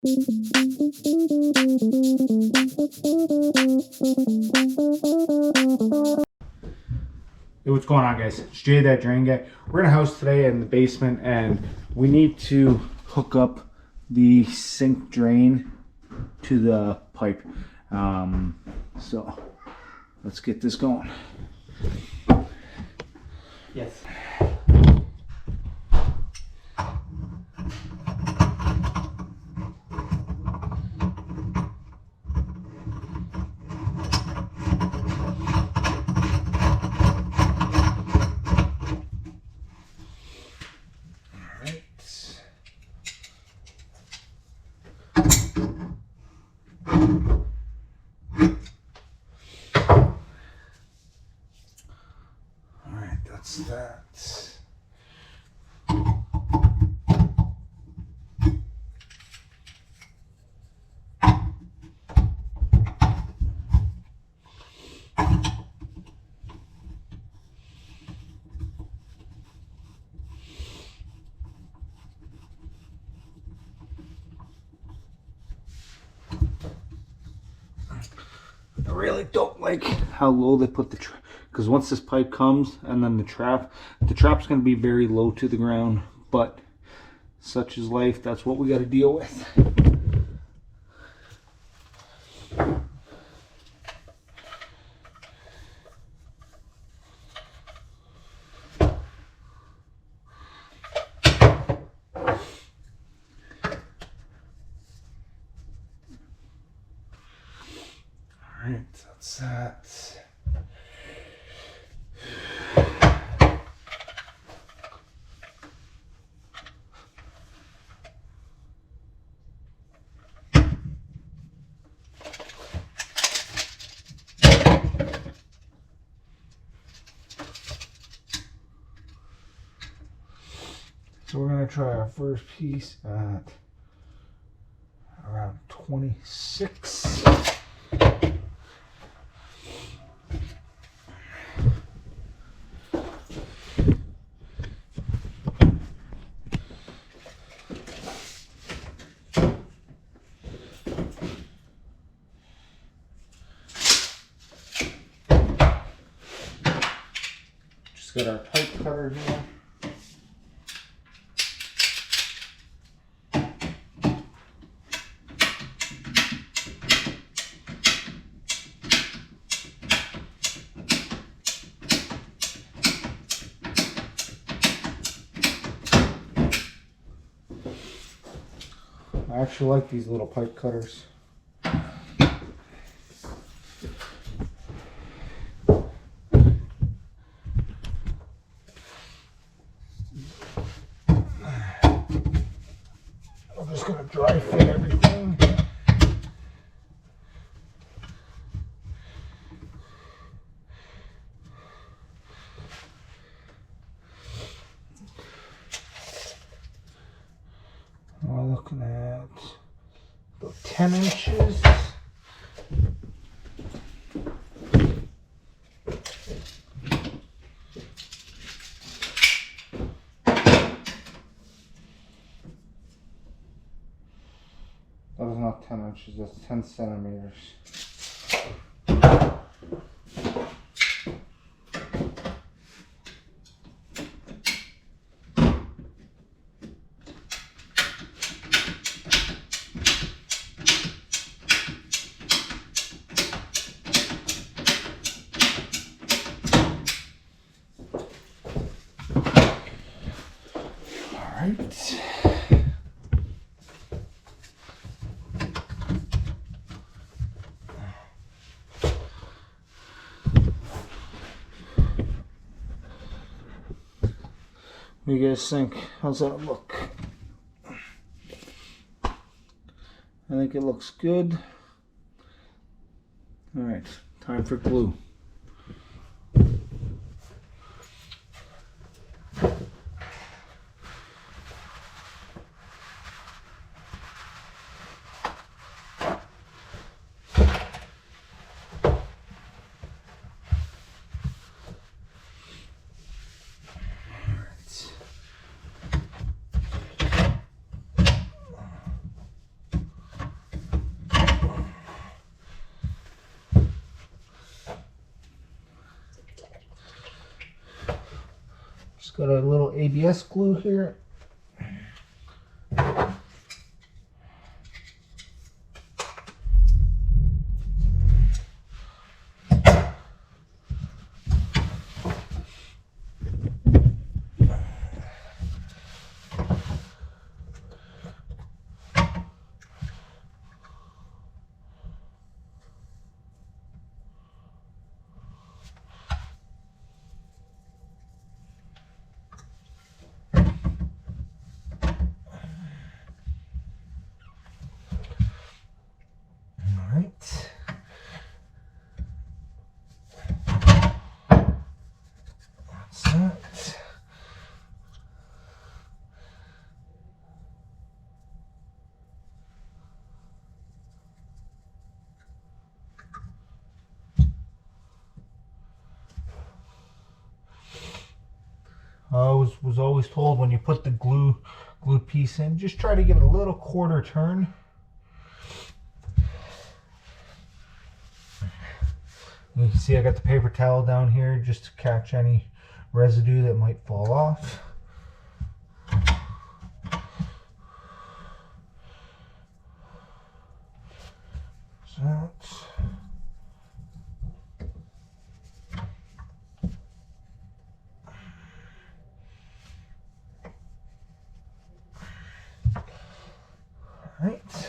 Hey, what's going on, guys? It's Jay, that drain guy. We're in a house today in the basement, and we need to hook up the sink drain to the pipe. So let's get this going. Yes. Alright, that's that. I really don't like how low they put the trap, because once this pipe comes and then the trap's going to be very low to the ground, but such is life. That's what we got to deal with. Alright, that's that. So we're going to try our first piece at around 26. Just got our pipe cutter here. I actually like these little pipe cutters. I'm just going to dry fit everything. We're looking at about 10 inches. That is not 10 inches, that's 10 centimeters. Alright. What do you guys think? How's that look? I think it looks good. Alright, time for glue. got a little ABS glue here. I was always told when you put the glue piece in, just try to give it a little quarter turn. You can see I got the paper towel down here just to catch any residue that might fall off. So right.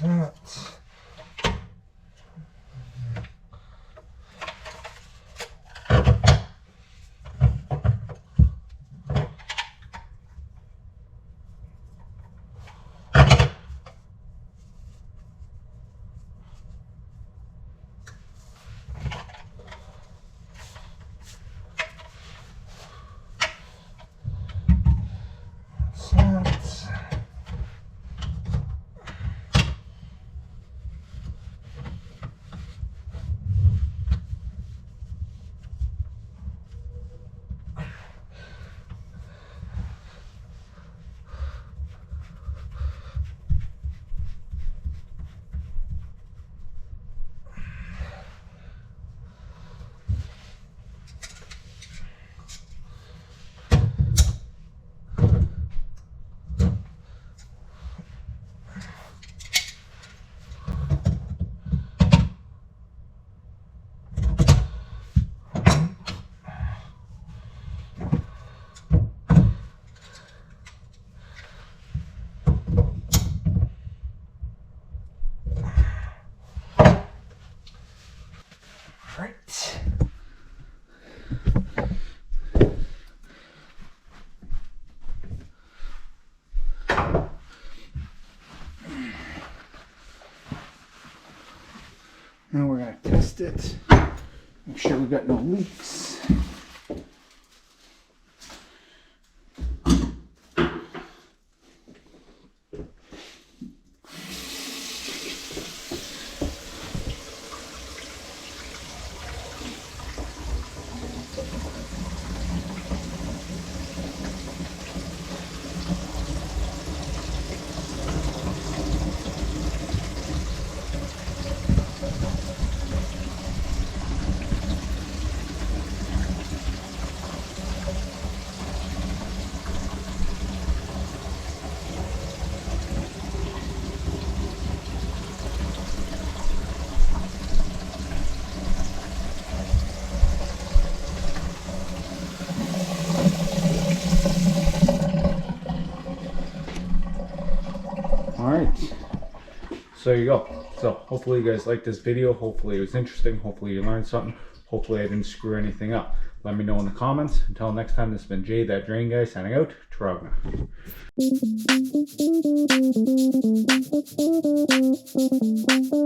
That. Right. Now we're going to test it. Make sure we got no leaks. Alright, so there you go. So hopefully you guys liked this video. Hopefully it was interesting. Hopefully you learned something. Hopefully I didn't screw anything up. Let me know in the comments. Until next time, this has been Jay, that drain guy, signing out. Trogna.